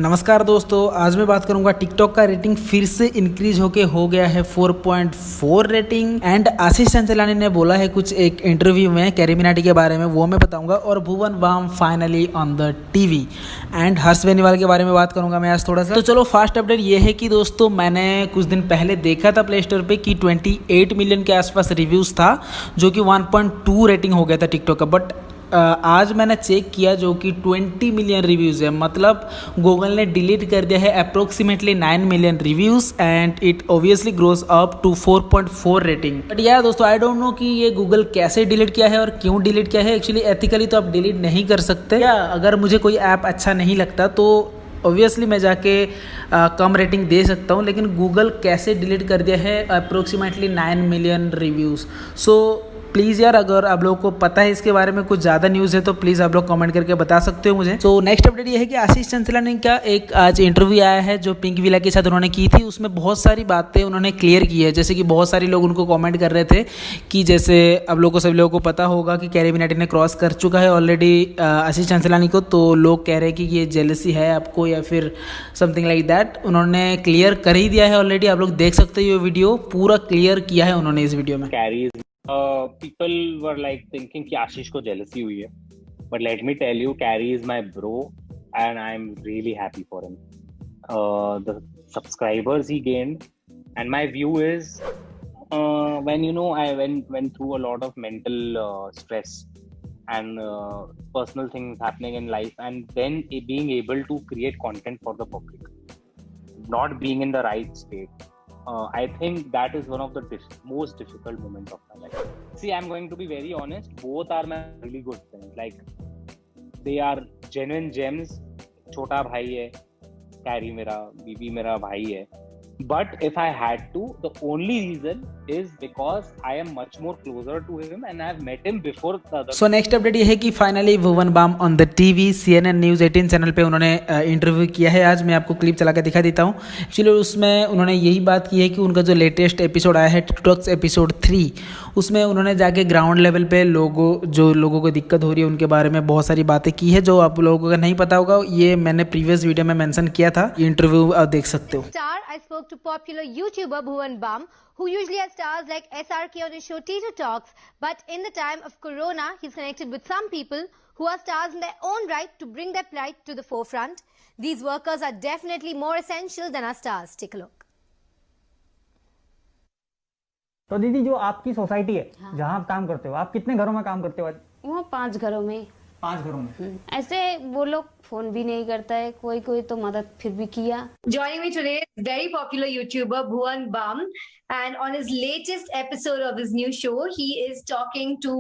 नमस्कार दोस्तों, आज मैं बात करूंगा टिकटॉक का रेटिंग फिर से इंक्रीज होके हो गया है 4.4 रेटिंग। एंड आशीष चंचलानी ने बोला है कुछ एक इंटरव्यू में कैरी मिनाटी के बारे में, वो मैं बताऊंगा। और Bhuvan Bam finally on the TV. And Harsh Beniwal के बारे में बात करूंगा मैं आज थोड़ा सा। तो चलो फास्ट अपडेट ये है कि दोस्तों मैंने कुछ दिन पहले देखा था प्ले स्टोर पे कि 28 मिलियन के आसपास रिव्यूज़ था, जो कि 1.2 रेटिंग हो गया था टिकटॉक का। बट आज मैंने चेक किया जो कि 20 मिलियन रिव्यूज़ है, मतलब गूगल ने डिलीट कर दिया है approximately 9 million reviews. And it obviously grows up to 4.4 rating. But यार दोस्तों, आई डोंट नो कि ये गूगल कैसे डिलीट किया है और क्यों डिलीट किया है। एक्चुअली एथिकली तो आप डिलीट नहीं कर सकते। या अगर मुझे कोई ऐप अच्छा नहीं लगता तो ऑब्वियसली मैं जाके कम रेटिंग दे सकता हूँ, लेकिन गूगल कैसे डिलीट कर दिया है approximately 9 million reviews. So please यार, अगर आप लोगों को पता है इसके बारे में कुछ ज़्यादा न्यूज़ है तो प्लीज़ आप लोग कमेंट करके बता सकते हो मुझे। तो नेक्स्ट अपडेट ये है कि आशीष चंचलानी का एक आज इंटरव्यू आया है जो पिंक विला के साथ उन्होंने की थी। उसमें बहुत सारी बातें उन्होंने क्लियर की है, जैसे कि बहुत सारे लोग उनको कमेंट कर रहे थे कि जैसे आप लोगों को, सभी लोगों को पता होगा कि कैरी मिनाटी ने क्रॉस कर चुका है ऑलरेडी आशीष चंचलानी को। तो लोग कह रहे हैं कि ये जेलसी है आपको या फिर समथिंग लाइक दैट। उन्होंने क्लियर कर ही दिया है ऑलरेडी, आप लोग देख सकते हो। ये वीडियो पूरा क्लियर किया है उन्होंने इस वीडियो में। People were like thinking कि आशीष को jealousy हुई है, but let me tell you, Carrie is my bro, and I'm really happy for him. The subscribers he gained, and my view is, when I went through a lot of mental stress and personal things happening in life, and then being able to create content for the public, not being in the right state. I think that is one of the most difficult moments of my life. See, I'm going to be very honest. Both are my really good friends. Like, they are genuine gems. छोटा भाई है, carry मेरा, बीबी मेरा भाई है. But if I had to, the only reason is because I am much more closer to him and I've met him before the other. So next update ये है कि finally Bhuvan Bam on the TV CNN news 18 channel पे उन्होंने interview किया है। आज मैं आपको क्लिप चला के दिखा देता हूँ। एक्चुअली उसमें उन्होंने यही बात की है कि उनका जो लेटेस्ट एपिसोड आया है टिकटॉक्स एपिसोड 3, उसमें उन्होंने जाके ग्राउंड लेवल पे लोगों को दिक्कत हो रही है उनके बारे में बहुत सारी बातें की है, जो आप लोगों को नहीं पता होगा। ये मैंने प्रीवियस वीडियो में मेंशन किया था, ये इंटरव्यू आप देख सकते हो। I spoke to popular YouTuber Bhuvan Bam, who usually has stars like SRK on his show Teeter Talks, but in the time of Corona, he's connected with some people who are stars in their own right to bring their plight to the forefront. These workers are definitely more essential than our stars. Take a look. तो दीदी, जो आपकी society है, हाँ, जहाँ आप काम करते हो, आप कितने घरों में काम करते हो? वहाँ 5 घरों में। 5 घरों में। ऐसे वो लोग फोन भी नहीं करता है, कोई कोई तो मदद फिर भी किया। Joining me today is very popular YouTuber Bhuvan Bam, and on his latest episode of his new show, he is talking to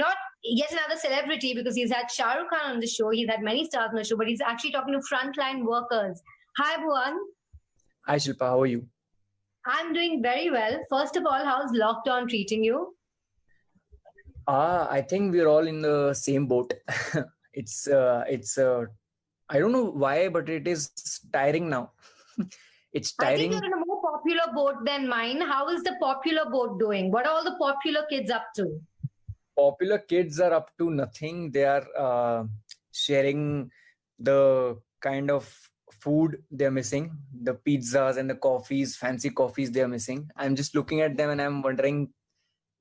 not yet another celebrity, because he's had Shah Rukh Khan on the show, he's had many stars on the show, but he's actually talking to frontline workers. Hi Bhuvan. Hi Shilpa, how are you? I'm doing very well. First of all, how's lockdown treating you? I think we're all in the same boat. it's I don't know why, but it is tiring now. It's tiring. I think you're in a more popular boat than mine. How is the popular boat doing? What are all the popular kids up to? Popular kids are up to nothing. They are sharing the kind of food they're missing, the pizzas and the coffees, fancy coffees they're missing. I'm just looking at them and I'm wondering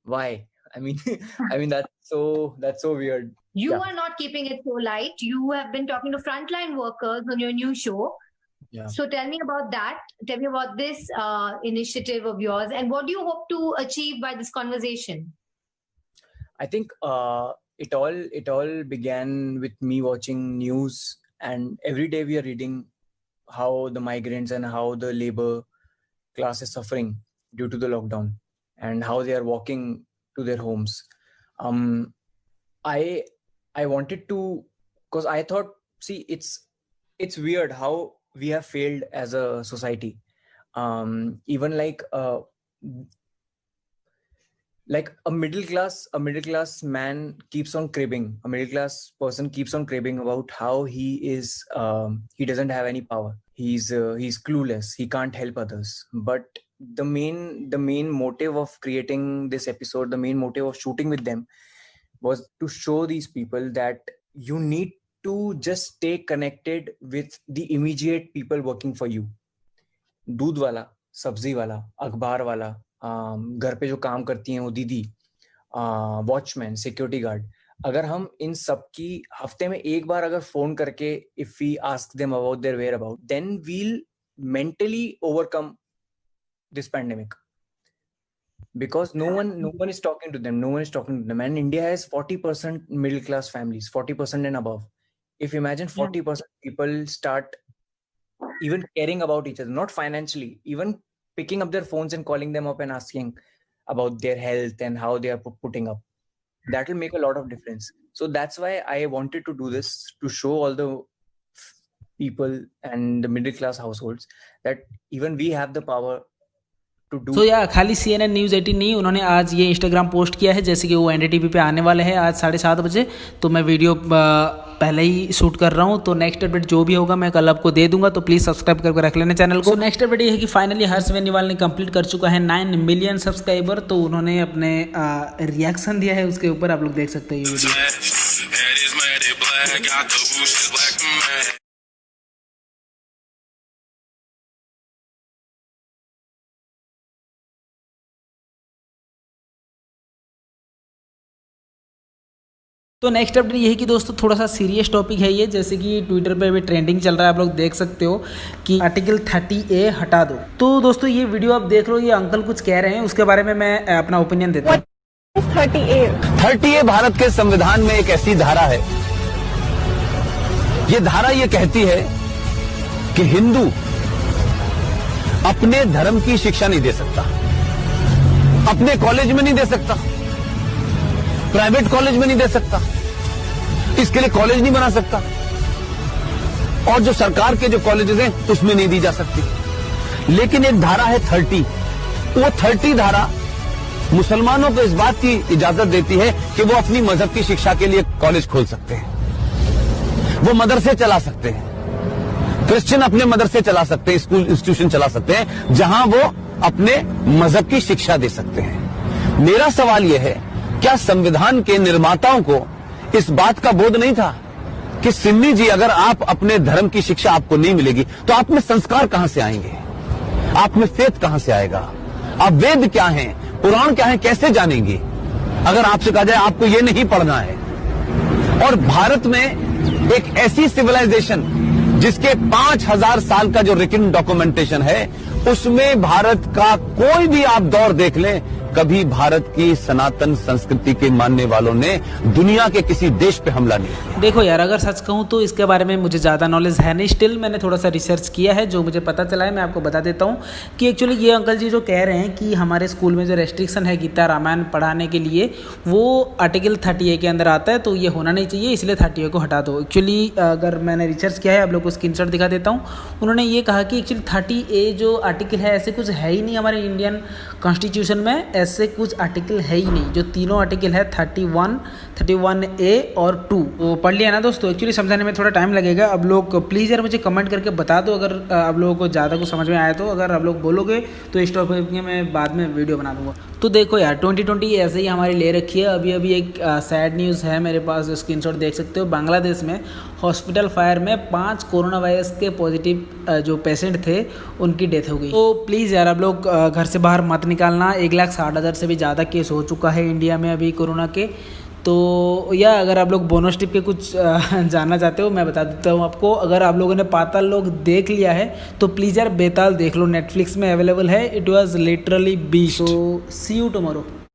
why. I mean, that's so weird. You are not keeping it so light. You have been talking to frontline workers on your new show. Yeah. So tell me about that. Tell me about this initiative of yours, and what do you hope to achieve by this conversation? I think it all began with me watching news, and every day we are reading how the migrants and how the labor class is suffering due to the lockdown and how they are walking to their homes. I wanted to, because I thought, see, it's weird how we have failed as a society. Even like a middle class man keeps on cribbing. A middle class person keeps on cribbing about how he is he doesn't have any power. He's clueless. He can't help others. But the main motive of creating this episode, the main motive of shooting with them, was to show these people that you need to just stay connected with the immediate people working for you. दूध वाला, सब्जी वाला, अखबार वाला, घर पे जो काम करती हैं वो दीदी, वॉचमैन, सिक्योरिटी गार्ड, अगर हम इन सब की हफ्ते में एक बार अगर फोन करके if we ask them about their whereabouts, then we'll mentally overcome this pandemic, because no one is talking to them, and India has 40% middle class families, 40% and above. If imagine 40% people start even caring about each other, not financially, even picking up their phones and calling them up and asking about their health and how they are putting up, that will make a lot of difference. So that's why I wanted to do this, to show all the people and the middle class households that even we have the power to do. तो या खाली CNN news 18 नहीं, उन्होंने आज ये Instagram post किया है, जैसे कि वो NDTV पे आने वाले हैं आज 7:30 बजे, तो मैं वीडियो पहले ही शूट कर रहा हूँ, तो नेक्स्ट अपडेट जो भी होगा मैं कल आपको दे दूंगा, तो प्लीज़ सब्सक्राइब करके रख लेना चैनल को। नेक्स्ट अपडेट ये है कि फाइनली हर्ष बेनीवाल ने कंप्लीट कर चुका है 9 मिलियन सब्सक्राइबर, तो उन्होंने अपने रिएक्शन दिया है उसके ऊपर, आप लोग देख सकते हैं ये वीडियो। तो नेक्स्ट अपडेट ये है कि दोस्तों थोड़ा सा सीरियस टॉपिक है ये, जैसे कि ट्विटर पे अभी ट्रेंडिंग चल रहा है, आप लोग देख सकते हो कि आर्टिकल 30A हटा दो। तो दोस्तों ये वीडियो आप देख लो, ये अंकल कुछ कह रहे हैं, उसके बारे में मैं अपना ओपिनियन देता हूँ। 30A भारत के संविधान में एक ऐसी धारा है, ये धारा ये कहती है कि हिंदू अपने धर्म की शिक्षा नहीं दे सकता, अपने कॉलेज में नहीं दे सकता, प्राइवेट कॉलेज में नहीं दे सकता, इसके लिए कॉलेज नहीं बना सकता, और जो सरकार के जो कॉलेजेस हैं उसमें नहीं दी जा सकती। लेकिन एक धारा है 30, वो 30 धारा मुसलमानों को इस बात की इजाजत देती है कि वो अपनी मजहब की शिक्षा के लिए कॉलेज खोल सकते हैं, वो मदरसे चला सकते हैं, क्रिश्चियन अपने मदरसे चला सकते हैं, स्कूल इंस्टीट्यूशन चला सकते हैं, जहां वो अपने मजहब की शिक्षा दे सकते हैं। मेरा सवाल यह है, क्या संविधान के निर्माताओं को इस बात का बोध नहीं था कि सिन्नी जी, अगर आप अपने धर्म की शिक्षा आपको नहीं मिलेगी तो आप में संस्कार कहां से आएंगे, आप में फेथ कहां से आएगा, आप वेद क्या हैं, पुराण क्या है, कैसे जानेंगे अगर आपसे कहा जाए आपको ये नहीं पढ़ना है। और भारत में एक ऐसी सिविलाइजेशन जिसके 5000 साल का जो रिटन डॉक्यूमेंटेशन है, उसमें भारत का कोई भी आप दौर देख लें, कभी भारत की सनातन संस्कृति के मानने वालों ने दुनिया के किसी देश पे हमला नहीं किया। देखो यार, अगर सच कहूँ तो इसके बारे में मुझे ज़्यादा नॉलेज है नहीं, स्टिल मैंने थोड़ा सा रिसर्च किया है, जो मुझे पता चला है मैं आपको बता देता हूँ कि एक्चुअली ये अंकल जी जो कह रहे हैं कि हमारे स्कूल में जो रेस्ट्रिक्शन है गीता रामायण पढ़ाने के लिए, वो आर्टिकल 30A के अंदर आता है, तो ये होना नहीं चाहिए, इसलिए 30A को हटा दो। एक्चुअली अगर मैंने रिसर्च किया है, आप लोग को स्क्रीनशॉट दिखा देता हूँ, उन्होंने ये कहा कि एक्चुअली 30A जो आर्टिकल है ऐसे कुछ है ही नहीं हमारे इंडियन कॉन्स्टिट्यूशन में, ऐसे कुछ आर्टिकल है ही नहीं। जो तीनों आर्टिकल है 31, 31A और 2, वो पढ़ लिया ना दोस्तों। एक्चुअली समझाने में थोड़ा टाइम लगेगा, अब लोग प्लीज़ यार मुझे कमेंट करके बता दो अगर आप लोगों को ज़्यादा कुछ समझ में आया तो। अगर आप लोग बोलोगे तो इस टॉपिक में मैं बाद में वीडियो बना दूंगा। तो देखो यार 2020 ऐसे ही हमारी ले रखी है। अभी एक सैड न्यूज़ है मेरे पास, स्क्रीनशॉट देख सकते हो। बांग्लादेश में हॉस्पिटल फायर में 5 कोरोना वायरस के पॉजिटिव जो पेशेंट थे उनकी डेथ हो गई। तो प्लीज़ यार आप लोग घर से बाहर मत निकालना। 1,60,000 से भी ज़्यादा केस हो चुका है इंडिया में अभी कोरोना के। तो या अगर आप लोग बोनस टिप के कुछ जानना चाहते हो मैं बता देता हूँ आपको। अगर आप लोगों ने पाताल लोक देख लिया है तो प्लीज़ यार बेताल देख लो, नेटफ्लिक्स में अवेलेबल है। It was literally beast. So see you tomorrow.